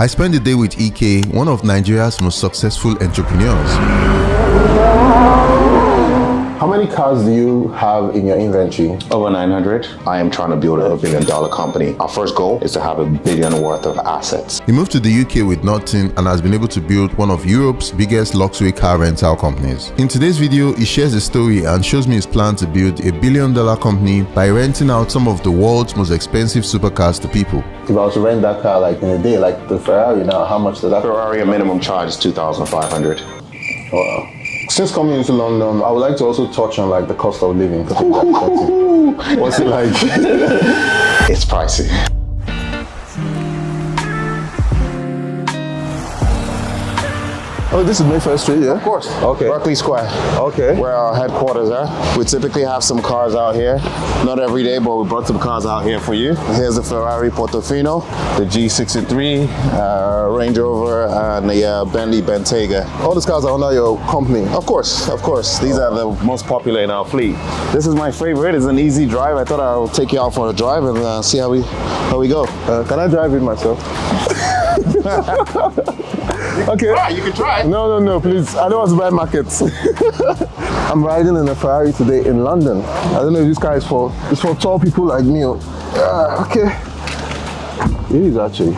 I spent the day with EK, one of Nigeria's most successful entrepreneurs. How many cars do you have in your inventory? Over 900. I am trying to build a $1 billion company. Our first goal is to have $1 billion worth of assets. He moved to the UK with nothing and has been able to build one of Europe's biggest luxury car rental companies. In today's video, he shares the story and shows me his plan to build $1 billion company by renting out some of the world's most expensive supercars to people. If I was to rent that car like in a day, like the Ferrari now, how much does that? Ferrari, a minimum charge is $2,500. Wow. Since coming into London, I would like to also touch on like the cost of living. What's it like? It's pricey. Oh, this is Mayfair Street, yeah? Of course. Okay. Berkeley Square. Okay. Where our headquarters are. We typically have some cars out here. Not every day, but we brought some cars out here for you. Here's the Ferrari Portofino, the G63, Range Rover, and the Bentley Bentayga. All these cars are under your company? Of course, of course. These are the most popular in our fleet. This is my favorite. It's an easy drive. I thought I'll take you out for a drive and see how we go. Can I drive it myself? Okay. You can try. No, please. I don't want to buy markets. I'm riding in a Ferrari today in London. I don't know if this car is for tall people like me. Okay. It is actually.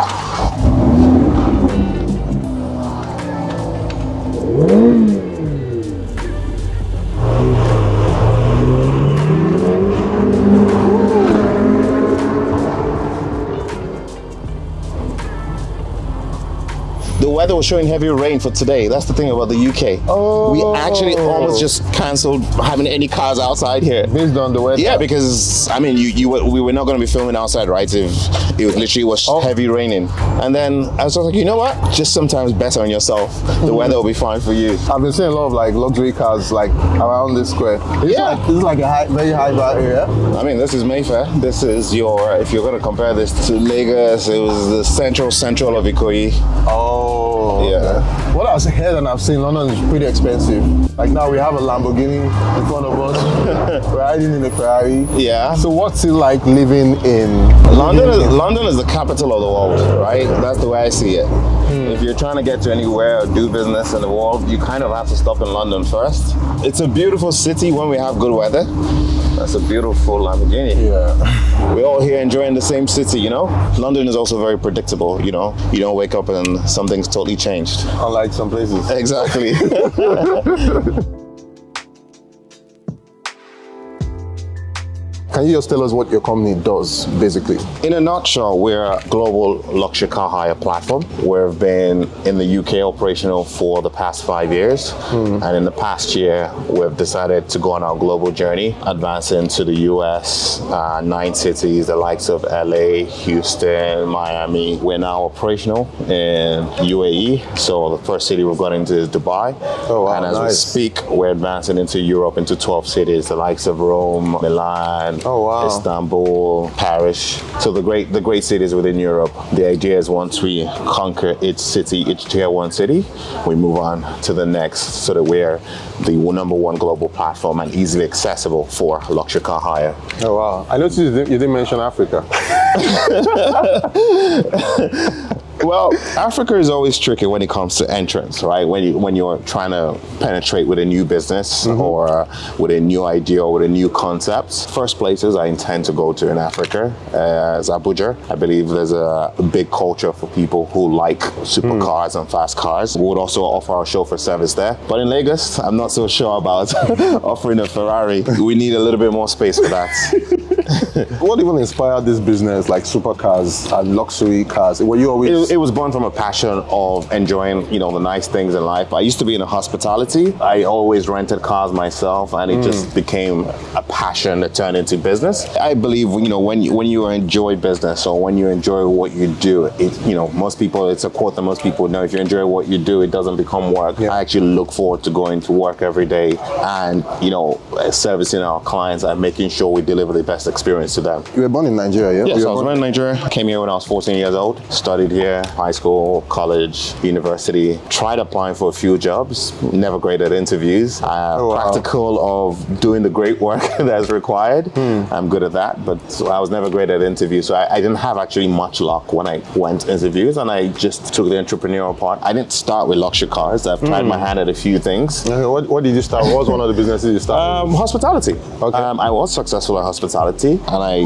The weather was showing heavy rain for today. That's the thing about the UK. Oh. We actually almost just cancelled having any cars outside here. Based on the weather? Yeah, because I mean, we were not going to be filming outside, right? If it literally was heavy raining. And then I was like, you know what? Just sometimes bet on yourself. The weather will be fine for you. I've been seeing a lot of like luxury cars like around this square. This is like a very high value area. I mean, this is Mayfair. This is your, if you're going to compare this to Lagos, it was the central of Ikoyi. Oh. Yeah. Okay. What I've heard and I've seen, London is pretty expensive. Like now we have a Lamborghini in front of us, riding in a Ferrari. Yeah. So what's it like living in London is the capital of the world, right? That's the way I see it. If you're trying to get to anywhere or do business in the world, you kind of have to stop in London first. It's a beautiful city when we have good weather. That's a beautiful Lamborghini. Yeah. We're all here enjoying the same city, you know? London is also very predictable, you know? You don't wake up and something's totally changed. Unlike some places. Exactly. Can you just tell us what your company does, basically? In a nutshell, we're a global luxury car hire platform. We've been in the UK operational for the past 5 years. And in the past year, we've decided to go on our global journey, advancing to the US, 9 cities, the likes of LA, Houston, Miami. We're now operational in UAE. So the first city we've got into is Dubai. Oh, wow, and as we speak, we're advancing into Europe, into 12 cities, the likes of Rome, Milan, Istanbul, Paris. So the great cities within Europe. The idea is once we conquer each tier 1 city, we move on to the next so that we're the #1 global platform and easily accessible for luxury car hire. Oh wow. I noticed you didn't mention Africa. Well, Africa is always tricky when it comes to entrance, right? When you're trying to penetrate with a new business or with a new idea or with a new concept. First places I intend to go to in Africa is Abuja. I believe there's a big culture for people who like supercars and fast cars. We would also offer our chauffeur service there. But in Lagos, I'm not so sure about offering a Ferrari. We need a little bit more space for that. What even inspired this business, like supercars and luxury cars? Were you always? It was born from a passion of enjoying, you know, the nice things in life. I used to be in hospitality. I always rented cars myself, and it just became a passion that turned into business. I believe, you know, when you enjoy business or when you enjoy what you do, most people, it's a quote that most people know. If you enjoy what you do, it doesn't become work. Yeah. I actually look forward to going to work every day and, you know, servicing our clients and making sure we deliver the best experience to them. You were born in Nigeria, yeah? Yes, I was born in Nigeria. I came here when I was 14 years old. Studied here, high school, college, university. Tried applying for a few jobs. Never great at interviews. Practical of doing the great work that's required. I'm good at that, but I was never great at interviews. So I didn't have actually much luck when I went to interviews, and I just took the entrepreneurial part. I didn't start with luxury cars. I've tried my hand at a few things. What did you start? What was one of the businesses you started? Hospitality. Okay. I was successful at hospitality, and I,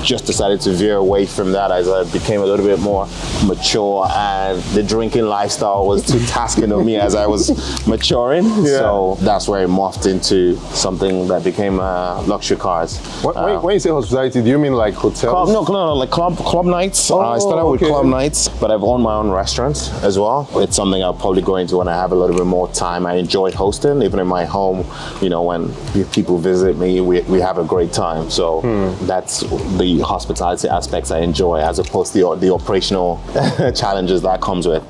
just decided to veer away from that as I became a little bit more mature, and the drinking lifestyle was too tasking on me as I was maturing. Yeah. So that's where it morphed into something that became luxury cars. When you say hospitality, do you mean like hotels? No, like club nights. I started with club nights, but I've owned my own restaurants as well. It's something I'll probably go into when I have a little bit more time. I enjoy hosting, even in my home. When people visit me, we have a great time. So that's the hospitality aspects I enjoy, as opposed to the operational challenges that comes with.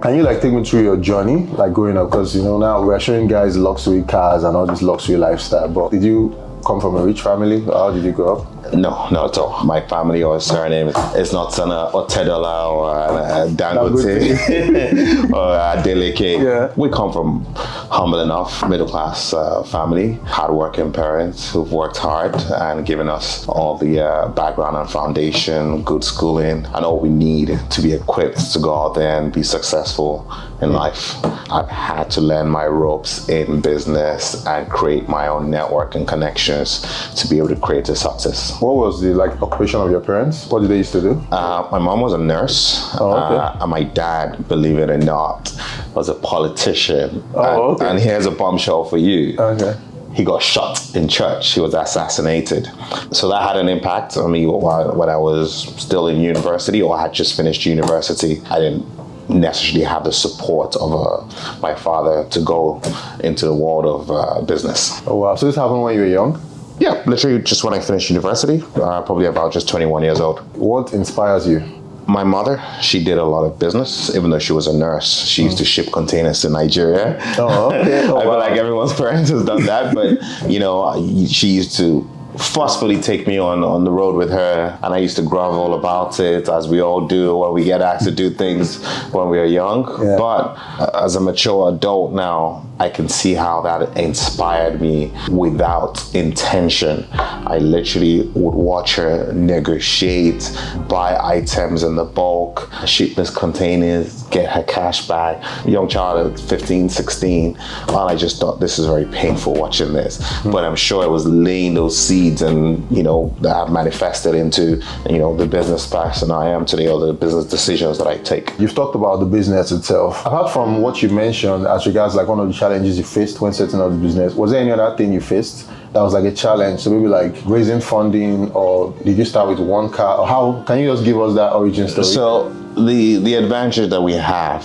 Can you take me through your journey, growing up? Because now we're showing guys luxury cars and all this luxury lifestyle, but did you come from a rich family? How did you grow up? No, not at all. My family or surname is not Sana or Tedola or Dangote or Adeleke. Yeah. We come from humble enough, middle class family, hardworking parents who've worked hard and given us all the background and foundation, good schooling, and all we need to be equipped to go out there and be successful in life. I've had to learn my ropes in business and create my own network and connections to be able to create a success. What was the occupation of your parents? What did they used to do? My mom was a nurse. Oh, okay. And my dad, believe it or not, was a politician. Oh, okay. And here's a bombshell for you. Okay. He got shot in church. He was assassinated. So that had an impact on me when I was still in university, or I had just finished university. I didn't necessarily have the support of my father to go into the world of business. Oh, wow. So this happened when you were young? Yeah, literally just when I finished university, probably about just 21 years old. What inspires you? My mother, she did a lot of business, even though she was a nurse. She used to ship containers to Nigeria. Oh, okay. Oh, I feel like everyone's parents has done that, but she used to forcefully take me on the road with her, and I used to grovel about it, as we all do when we get asked to do things when we are young. Yeah. But as a mature adult now, I can see how that inspired me without intention. I literally would watch her negotiate, buy items in the bulk, ship these containers, get her cash back. Young child at 15, 16, and I just thought, this is very painful watching this. But I'm sure it was laying those seeds and, that have manifested into, the business person I am today, or the business decisions that I take. You've talked about the business itself. Apart from what you mentioned as regards one of the challenges you faced when setting up the business, was there any other thing you faced that was a challenge? So maybe raising funding, or did you start with one car? Or how can you just give us that origin story? So the advantage that we have,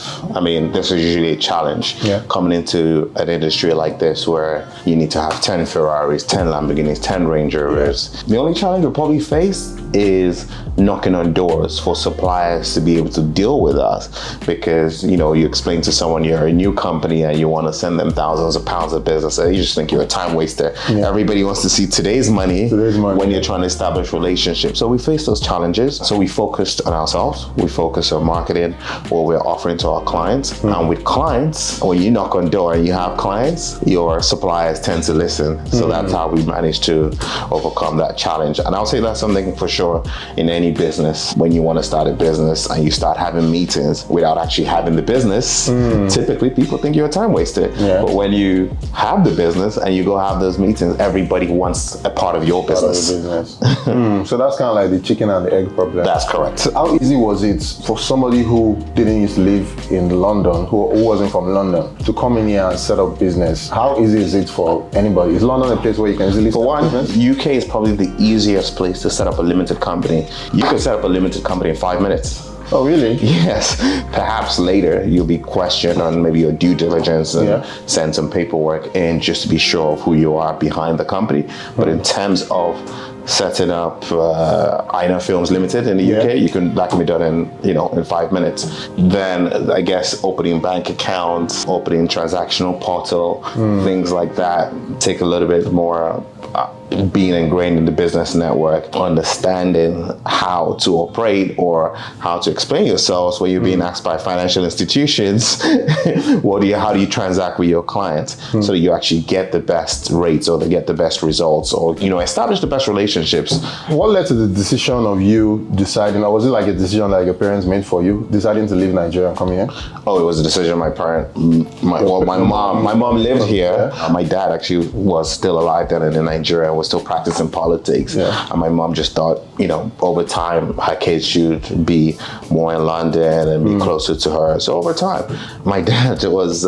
this is usually a challenge coming into an industry like this, where you need to have 10 Ferraris, 10 Lamborghinis, 10 Range Rovers. Yeah. The only challenge we'll probably face is knocking on doors for suppliers to be able to deal with us, because you explain to someone you're a new company and you want to send them thousands of pounds of business, and you just think you're a time waster. Yeah. Everybody wants to see today's money when you're trying to establish relationships. So we face those challenges. So we focused on ourselves. We focus on marketing, what we're offering to our clients. And with clients, when you knock on door and you have clients, your suppliers tend to listen. So that's how we managed to overcome that challenge. And I'll say that's something for sure in any business. When you want to start a business and you start having meetings without actually having the business, typically people think you're a time waster. Yeah. But when you have the business and you go have those meetings, everybody wants a part of your business. So that's kind of like the chicken and the egg problem. That's correct. How easy was it for somebody who didn't used to live in London, who wasn't from London, to come in here and set up business? How easy is it for anybody? Is London a place where you can easily set up business? UK is probably the easiest place to set up a limited company. You can set up a limited company in 5 minutes. Oh, really? Yes. Perhaps later you'll be questioned on maybe your due diligence and send some paperwork in just to be sure of who you are behind the company. But in terms of setting up Ina Films Limited in the UK. That can be done in 5 minutes. Then I guess opening bank accounts, opening transactional portal, things like that take a little bit more being ingrained in the business network, understanding how to operate or how to explain yourselves when you're being asked by financial institutions, how do you transact with your clients so that you actually get the best rates or they get the best results or, establish the best relationships. What led to the decision of you deciding, or was it like a decision that your parents made for you, deciding to leave Nigeria and come here? Oh, it was a decision my mom lived here. My dad actually was still alive then in Nigeria, was still practicing politics. And my mom just thought, over time, her kids should be more in London and be closer to her. So over time, my dad was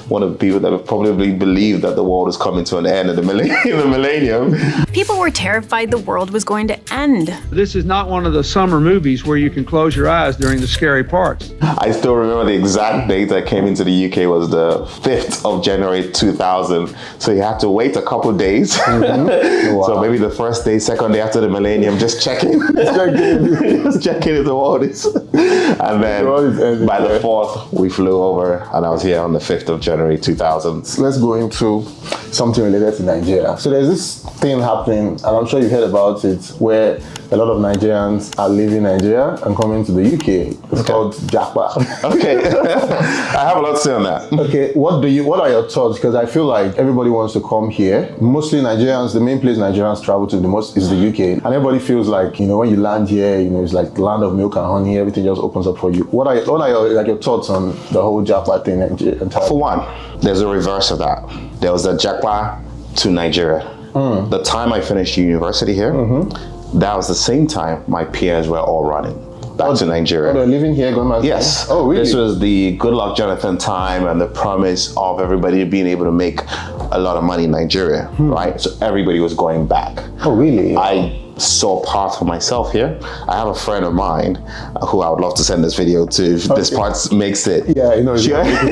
one of the people that would probably believe that the world was coming to an end in the millennium. People were terrified the world was going to end. This is not one of the summer movies where you can close your eyes during the scary parts. I still remember the exact date I came into the UK was the 5th of January 2000. So you had to wait a couple of days. So maybe the first day, second day after the millennium, just checking. Just checking if the world is. And then by the 4th, we flew over and I was here on the 5th of January 2000. Let's go into something related to Nigeria. So there's this thing happening, and I'm sure you've heard about it, where a lot of Nigerians are leaving Nigeria and coming to the UK. It's called Japa. Okay. I have a lot to say on that. Okay, what are your thoughts? Because I feel like everybody wants to come here. Mostly Nigerians, the main place Nigerians travel to the most is the UK. And everybody feels like, when you land here, it's like the land of milk and honey, everything just opens up for you. What are your thoughts on the whole Japa thing? For one, there's a reverse of that. There was a Japa to Nigeria. The time I finished university here, that was the same time my peers were all running back to Nigeria. Oh, they're living here, going back? Yes. Oh, really? This was the Goodluck Jonathan time and the promise of everybody being able to make a lot of money in Nigeria, right? So everybody was going back. Oh, really? I saw path for myself here. I have a friend of mine who I would love to send this video to if this part makes it. Yeah,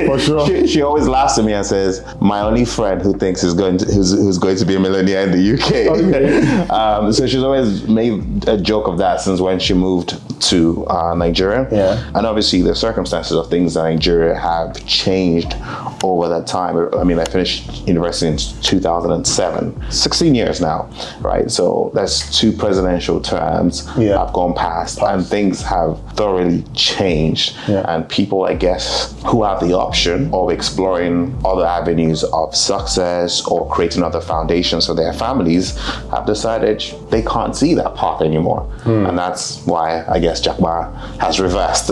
for sure. She always laughs at me and says, my only friend who thinks who's going to be a millionaire in the UK. So she's always made a joke of that since when she moved to Nigeria. And obviously the circumstances of things in Nigeria have changed over that time. I mean, I finished university in 2007, 16 years now, right? So that's 2 presidential terms have gone past and things have thoroughly changed. And people, I guess, who have the option of exploring other avenues of success or creating other foundations for their families have decided they can't see that path anymore. And that's why I guess Japa has reversed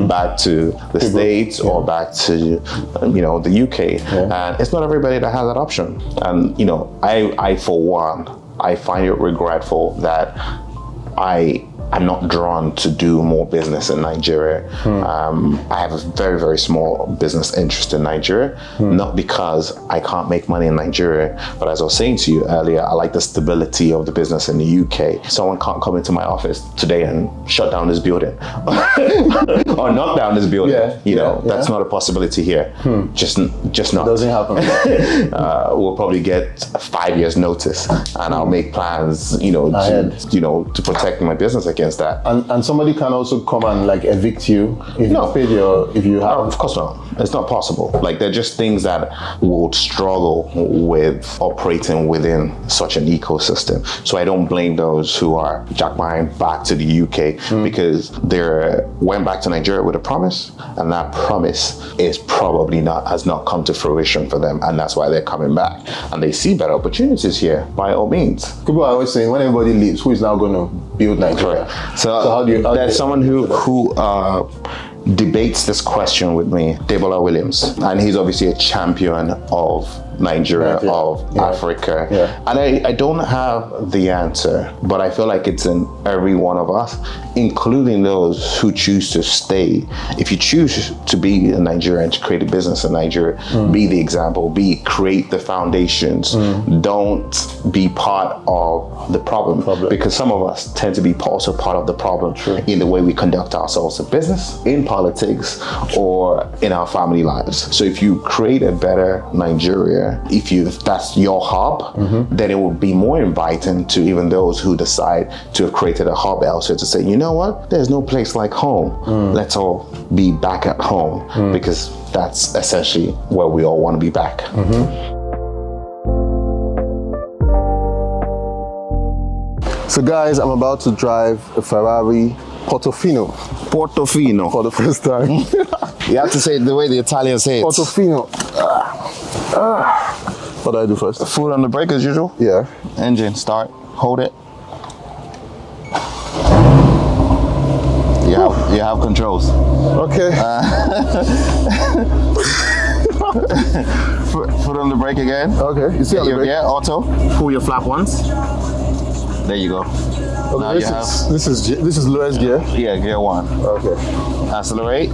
back to the States or back to the UK. And it's not everybody that has that option. And I for one, I find it regretful that I'm not drawn to do more business in Nigeria. I have a very, very small business interest in Nigeria, not because I can't make money in Nigeria, but as I was saying to you earlier, I like the stability of the business in the UK. Someone can't come into my office today and shut down this building or knock down this building. That's not a possibility here. Just not. Doesn't happen. We'll probably get 5 years notice and I'll make plans, to protect my business against that. And somebody can also come and evict you if you have. Of course not. It's not possible. They're just things that would struggle with operating within such an ecosystem. So I don't blame those who are jackpotting back to the UK because they went back to Nigeria with a promise, and that promise is probably has not come to fruition for them, and that's why they're coming back. And they see better opportunities here, by all means. People are always saying, when everybody leaves, who is now going to build Nigeria? So how do you? There's someone who debates this question with me, Debola Williams, and he's obviously a champion of Nigeria, of Africa. And I don't have the answer, but I feel like it's in every one of us, including those who choose to stay. If you choose to be in Nigeria and to create a business in Nigeria, be the example, create the foundations. Don't be part of the problem, because some of us tend to be also part of the problem in the way we conduct ourselves in business, in politics, or in our family lives. So if you create a better Nigeria, where if that's your hub, then it would be more inviting to even those who decide to have created a hub elsewhere to say, you know what, there's no place like home. Let's all be back at home because that's essentially where we all want to be back. So guys, I'm about to drive a Ferrari Portofino Portofino. for the first time. You have to say it the way the Italians say it. Portofino. What do I do first? Foot on the brake as usual. Yeah. Engine, start, hold it. You have controls. Okay. Foot on the brake again. Okay. You see on the brake? Yeah, auto. Pull your flap once. There you go. Okay, Now this is lowest gear. Yeah, gear 1. Okay. Accelerate.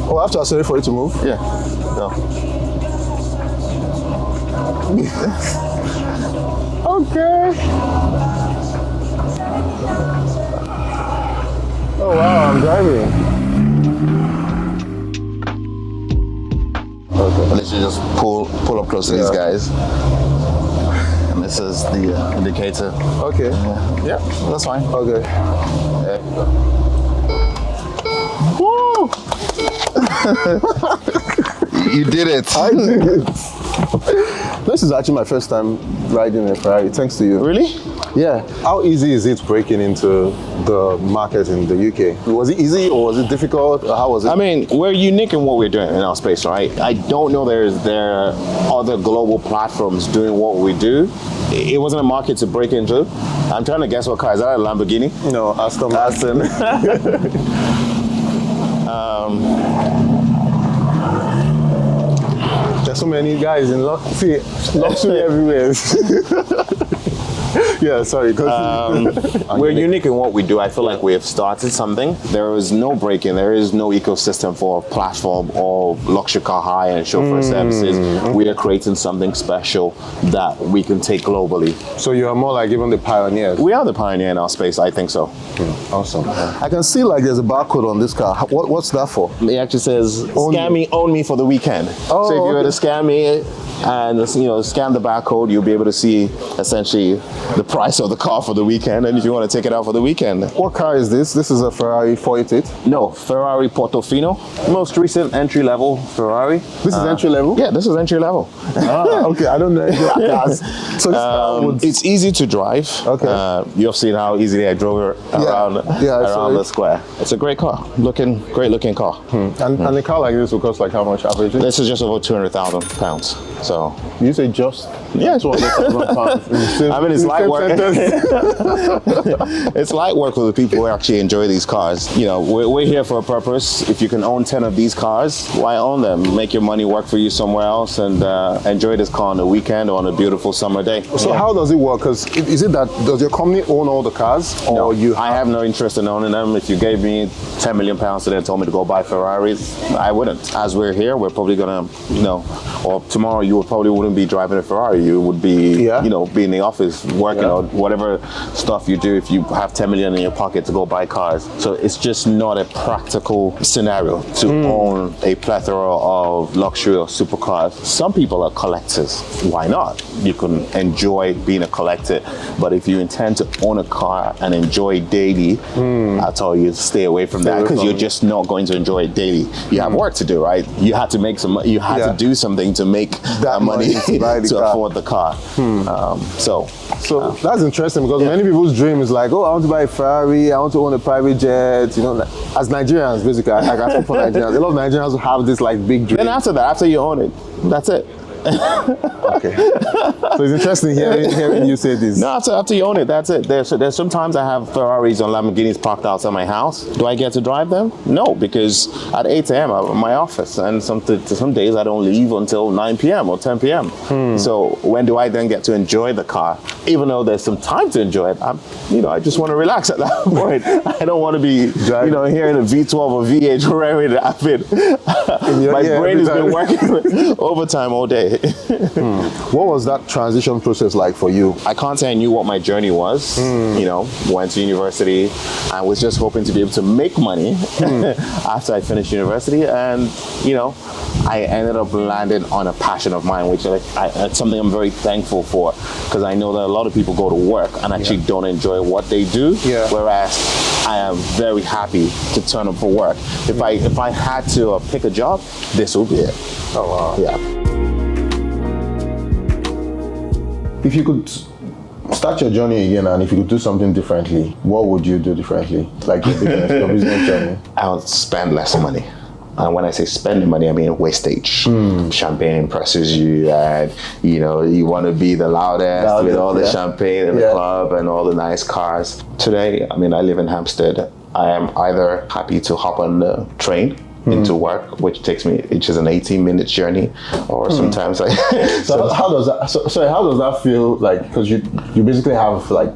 Oh, I have to accelerate for it to move? Yeah. Go. Okay. Oh wow, I'm driving. Okay. Let's just pull up close to these guys. And this is the indicator. Okay. Yeah, that's fine. Okay. Woo! You did it. I did it. This is actually my first time riding a Ferrari, thanks to you. Really? Yeah. How easy is it breaking into the market in the UK? Was it easy or was it difficult? Or how was it? I mean, we're unique in what we're doing in our space, right? I don't know there are other global platforms doing what we do. It wasn't a market to break into. I'm trying to guess what car. Is that a Lamborghini? No, Aston Martin. There's so many guys in luxury everywhere. Yeah, sorry. We're unique in what we do. I feel like we have started something. There is no break-in. There is no ecosystem for platform or luxury car hire and chauffeur services. We are creating something special that we can take globally. So you are more like even the pioneers. We are the pioneer in our space. I think so. Awesome. I can see like there's a barcode on this car. What's that for? It actually says, own me for the weekend. Oh, so if you were okay. to scan me and scan the barcode, you'll be able to see essentially the price of the car for the weekend, and if you want to take it out for the weekend. What car is this? This is a Ferrari 488? No, Ferrari Portofino. Most recent entry-level Ferrari. This is entry level? Yeah, this is entry level. Okay, I don't know. So it's easy to drive. Okay. You've seen how easily I drove it around the square. It's a great car. Great looking car. And a car like this will cost like how much average? This is just over £200,000. So You say just? Yeah. £200,000. I mean, it's light work. It's light work for the people who actually enjoy these cars. You know, we're here for a purpose. If you can own 10 of these cars, why own them? Make your money work for you somewhere else and enjoy this car on the weekend or on a beautiful summer day. So how does it work? Because is it that, does your company own all the cars? Or No, I have no interest in owning them. If you gave me £10 million today and told me to go buy Ferraris, I wouldn't. As we're here, we're probably gonna, or tomorrow you probably wouldn't be driving a Ferrari. You would be, be in the office working or whatever stuff you do if you have 10 million in your pocket to go buy cars. So it's just not a practical scenario to own a plethora of luxury or supercars. Some people are collectors. Why not? You can enjoy being a collector, but if you intend to own a car and enjoy it daily, I'll tell you, stay away from that because you're just not going to enjoy it daily. You have work to do, right? You had to make some. You had to do something to make that money to afford the car. So that's interesting because many people's dream is like, oh, I want to buy a Ferrari, I want to own a private jet. As Nigerians, basically, I can speak for Nigerians. A lot of Nigerians have this like big dream. Then after you own it, that's it. Okay. So it's interesting hearing you say this. No, after you own it, that's it. There's sometimes I have Ferraris or Lamborghinis parked outside my house. Do I get to drive them? No, because at 8 a.m. I'm in my office, and some days I don't leave until 9 p.m. or 10 p.m. So when do I then get to enjoy the car? Even though there's some time to enjoy it, I just want to relax at that point. I don't want to be, here in a V12 or V8 raring rapid. My brain has been working overtime all day. What was that transition process like for you? I can't say I knew what my journey was. You know, went to university. I was just hoping to be able to make money after I finished university, and you know, I ended up landing on a passion of mine, which it's something I'm very thankful for, because I know that a lot of people go to work and actually don't enjoy what they do. Whereas I am very happy to turn up for work. If I had to pick a job, this would be it. Oh wow. Yeah. If you could start your journey again, and if you could do something differently, what would you do differently? Like your business journey? I would spend less money. And when I say spending money, I mean wastage. Champagne impresses you, and you know, you want to be the loudest with all the champagne in the club and all the nice cars. Today, I mean, I live in Hampstead. I am either happy to hop on the train into work, which is an 18-minute journey, or sometimes I. How does that feel like? Because you basically have like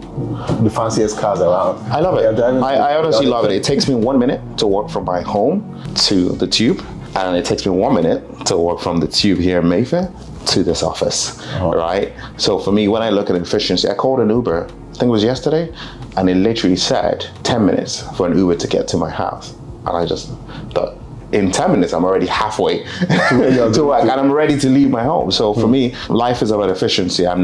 the fanciest cars around. I love it. I honestly love it. It takes me 1 minute to walk from my home to the tube, and it takes me 1 minute to walk from the tube here in Mayfair to this office, right? So for me, when I look at efficiency, I called an Uber, I think it was yesterday, and it literally said 10 minutes for an Uber to get to my house. And I just thought, in 10 minutes, I'm already halfway to work, and I'm ready to leave my home. So for me, life is about efficiency. I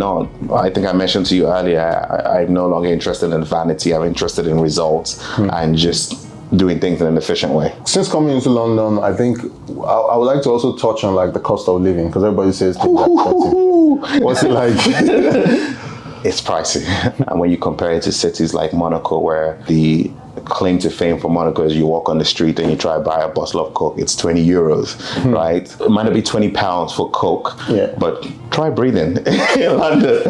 think I mentioned to you earlier, I'm no longer interested in vanity. I'm interested in results and just doing things in an efficient way. Since coming into London, I think I would like to also touch on like the cost of living, because everybody says things are expensive. What's it like? It's pricey. And when you compare it to cities like Monaco, where the claim to fame for Monaco is you walk on the street and you try to buy a bottle of Coke, it's 20 euros, right? It might not be 20 pounds for Coke, but try breathing in London.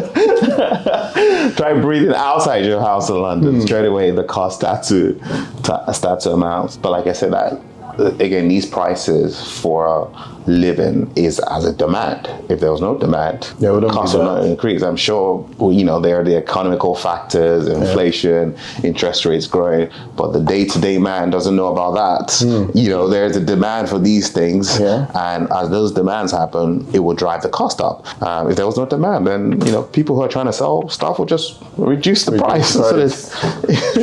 Try breathing outside your house in London. Straight away, the cost start to amount. But like I said, again, these prices for living is as a demand. If there was no demand, costs would not increase. I'm sure, you know, there are the economical factors, inflation, interest rates growing, but the day-to-day man doesn't know about that. You know, there's a demand for these things, and as those demands happen, it will drive the cost up. If there was no demand, then, you know, people who are trying to sell stuff will just reduce the price.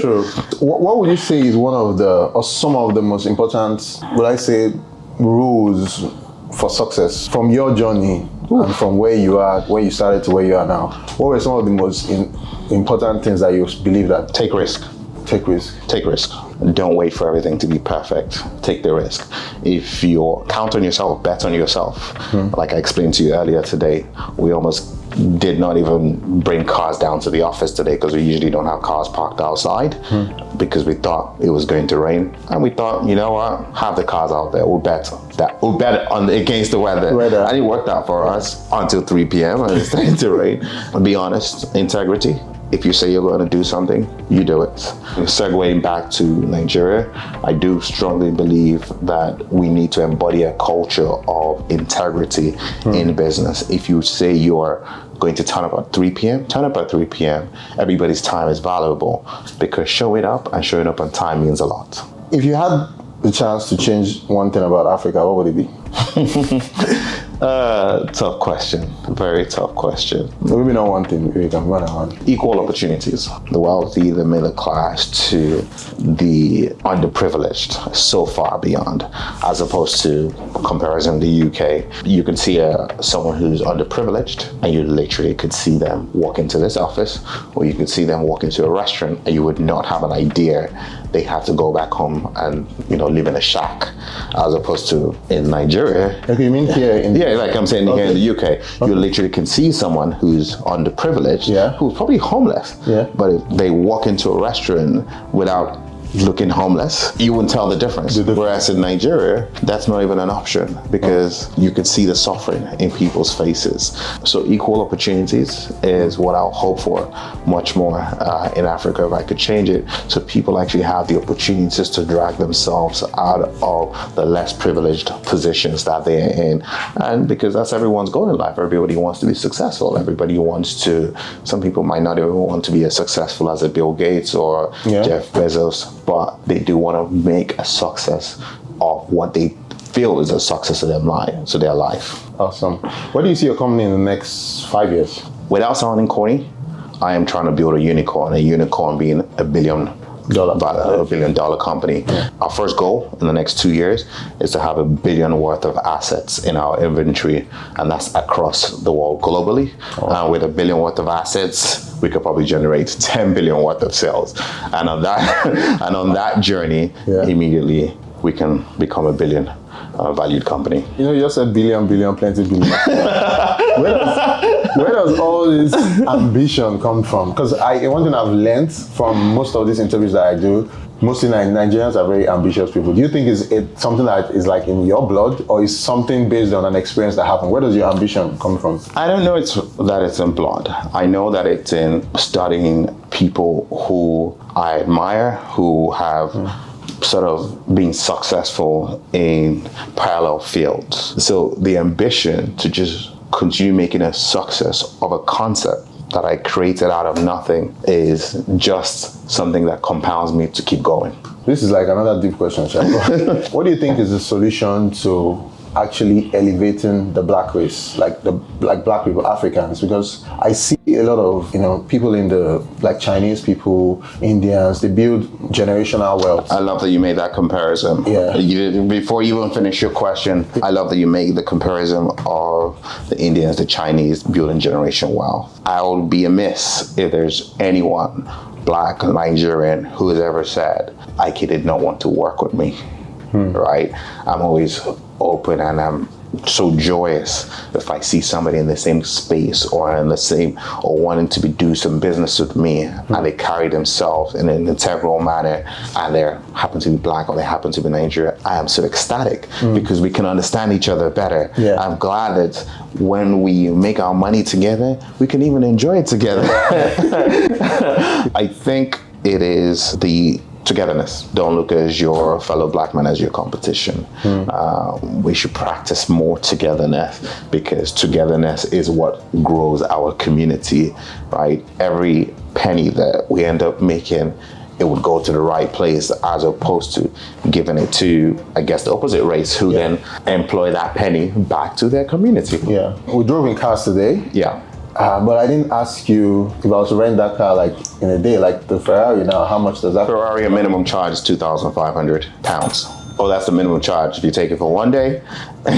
True. What would you say is one of some of the most important, would I say, rules for success from your journey and from where you are, where you started to where you are now? What were some of the most important things that you believe that? Take risk. Take risk. Take risk. Don't wait for everything to be perfect. Take the risk. If you count on yourself, bet on yourself. Like I explained to you earlier today, we almost did not even bring cars down to the office today, because we usually don't have cars parked outside, because we thought it was going to rain, and we thought, you know what, have the cars out there. We'll bet against the weather. And it worked out for us until 3 p.m. and it started to rain. Be honest, integrity. If you say you're going to do something, you do it. Segueing back to Nigeria, I do strongly believe that we need to embody a culture of integrity in business. If you say you're going to turn up at 3 p.m., turn up at 3 p.m. Everybody's time is valuable, because showing up and showing up on time means a lot. If you had the chance to change one thing about Africa, what would it be? Tough question. Very tough question. Maybe not one thing, we can run around. Equal opportunities. The wealthy, the middle class, to the underprivileged, so far beyond. As opposed to comparison to the UK, you can see someone who's underprivileged, and you literally could see them walk into this office, or you could see them walk into a restaurant, and you would not have an idea they have to go back home and, you know, live in a shack. As opposed to in Nigeria. Okay, you mean here in like I'm saying here in the UK, you literally can see someone who's underprivileged, who's probably homeless, but if they walk into a restaurant without looking homeless, you wouldn't tell the difference. Whereas in Nigeria, that's not even an option, because you could see the suffering in people's faces. So equal opportunities is what I'll hope for much more in Africa, if I could change it, so people actually have the opportunities to drag themselves out of the less privileged positions that they're in. And because that's everyone's goal in life. Everybody wants to be successful. Everybody wants to, some people might not even want to be as successful as a Bill Gates or Jeff Bezos, but they do want to make a success of what they feel is a success to their life. Awesome. Where do you see your company in the next 5 years? Without sounding corny, I am trying to build a unicorn being $1 billion company. Yeah. Our first goal in the next 2 years is to have $1 billion worth of assets in our inventory, and that's across the world globally. With $1 billion worth of assets, we could probably generate $10 billion worth of sales. And on that journey, immediately we can become $1 billion valued company. You know, you just said billion, plenty billion. Where does all this ambition come from? Because one thing I've learned from most of these interviews that I do, mostly Nigerians are very ambitious people. Do you think it's something that is like in your blood, or is something based on an experience that happened? Where does your ambition come from? I don't know that it's in blood. I know that it's in studying people who I admire, who have sort of being successful in parallel fields. So the ambition to just continue making a success of a concept that I created out of nothing is just something that compounds me to keep going. This is like another deep question, Shako. What do you think is the solution to actually elevating the black race, like black people, Africans? Because I see a lot of people in the like Chinese people, Indians, they build generational wealth. I love that you made that comparison. Yeah. Before you even finish your question, I love that you made the comparison of the Indians, the Chinese building generational wealth. I would be amiss if there's anyone, black, Nigerian, who has ever said, Ike did not want to work with me. Right? I'm always open, and I'm so joyous if I see somebody in the same space or wanting to do some business with me, and they carry themselves in an integral manner, and they happen to be black or they happen to be Nigerian. I am so ecstatic because we can understand each other better. Yeah. I'm glad that when we make our money together, we can even enjoy it together. I think it is the togetherness. Don't look at your fellow black man as your competition. We should practice more togetherness, because togetherness is what grows our community, right? Every penny that we end up making, it would go to the right place, as opposed to giving it to, I guess, the opposite race, who then employ that penny back to their community. Yeah. We drove in cars today. Yeah. But I didn't ask you if I was to rent that car like in a day, like the Ferrari now, how much does that? Ferrari, a minimum charge is £2,500. Oh, that's the minimum charge if you take it for one day. But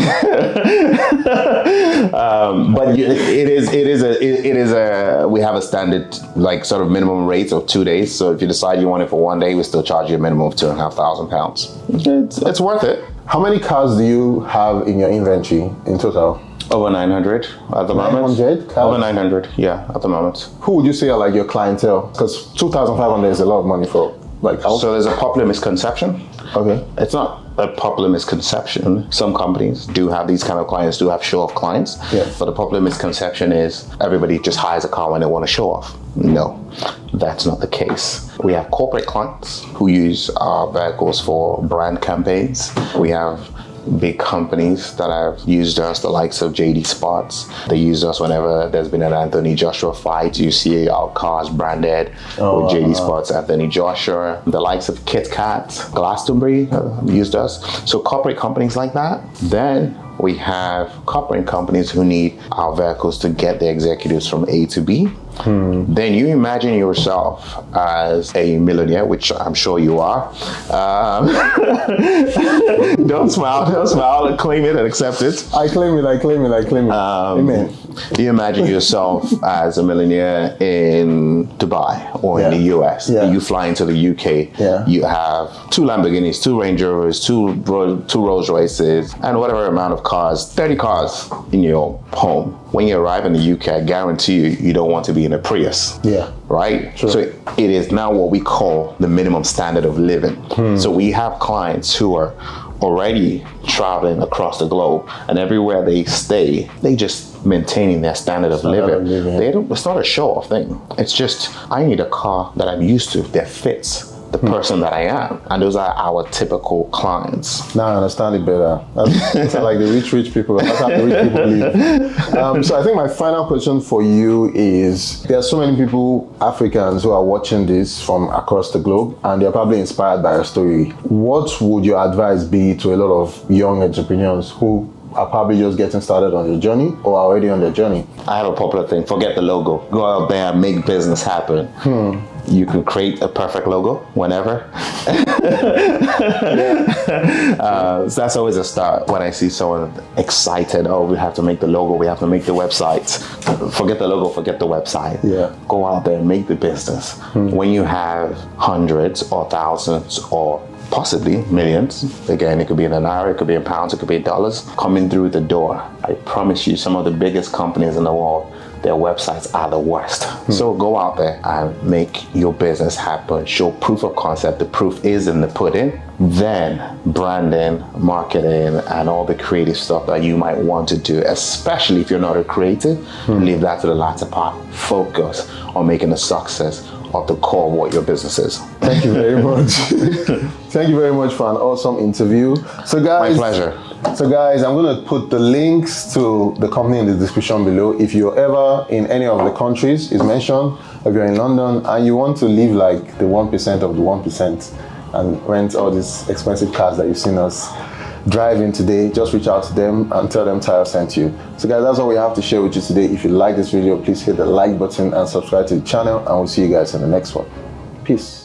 we have a standard like sort of minimum rate of 2 days. So if you decide you want it for one day, we still charge you a minimum of £2,500. It's worth it. How many cars do you have in your inventory in total? Over 900 at the moment. 900 cars? Over 900, yeah, at the moment. Who would you say are like your clientele? Because 2,500 is a lot of money for like. So there's a popular misconception. Okay. It's not a popular misconception. Some companies do have these kind of clients, do have show-off clients. Yeah. But the popular misconception is everybody just hires a car when they want to show off. No, that's not the case. We have corporate clients who use our vehicles for brand campaigns. We have big companies that have used us, the likes of JD Sports. They use us whenever there's been an Anthony Joshua fight. You see our cars branded with JD Sports, Anthony Joshua. The likes of Kit Kat, Glastonbury used us. So corporate companies like that. Then we have corporate companies who need our vehicles to get their executives from A to B. Then you imagine yourself as a millionaire, which I'm sure you are. Don't smile, claim it and accept it. I claim it. Amen. You imagine yourself as a millionaire in Dubai or in the US. Yeah. You fly into the UK. Yeah. You have 2 Lamborghinis, 2 Range Rovers, 2 Rolls Royces, and whatever amount of cars, 30 cars in your home. When you arrive in the UK, I guarantee you don't want to be in a Prius. Yeah. Right? Sure. So it is now what we call the minimum standard of living. So we have clients who are already traveling across the globe, and everywhere they stay, they just maintaining their standard of living. It's not a show-off thing. It's just, I need a car that I'm used to, that fits the person that I am. And those are our typical clients. Now I understand it better. That's like the rich people. That's how the rich people live. So I think my final question for you is, there are so many people, Africans, who are watching this from across the globe, and they're probably inspired by your story. What would your advice be to a lot of young entrepreneurs who are probably just getting started on their journey or are already on their journey? I have a popular thing, forget the logo. Go out there and make business happen. You can create a perfect logo whenever. So that's always a start when I see someone excited. Oh, we have to make the logo, we have to make the website. Forget the logo, forget the website. Yeah. Go out there and make the business. When you have hundreds or thousands or possibly millions, again, it could be in an hour, it could be in pounds, it could be in dollars, coming through the door. I promise you, some of the biggest companies in the world, their websites are the worst. So go out there and make your business happen. Show proof of concept. The proof is in the pudding. Then branding, marketing, and all the creative stuff that you might want to do, especially if you're not a creative, leave that to the latter part. Focus on making a success of the core of what your business is. Thank you very much. Thank you very much for an awesome interview. So guys, My pleasure. So guys, I'm going to put the links to the company in the description below. If you're ever in any of the countries it's mentioned, if you're in London and you want to live like the 1% of the 1% and rent all these expensive cars that you've seen us driving today, just reach out to them and tell them Tyler sent you. So guys, that's all we have to share with you today. If you like this video, please hit the like button and subscribe to the channel, and we'll see you guys in the next one. Peace.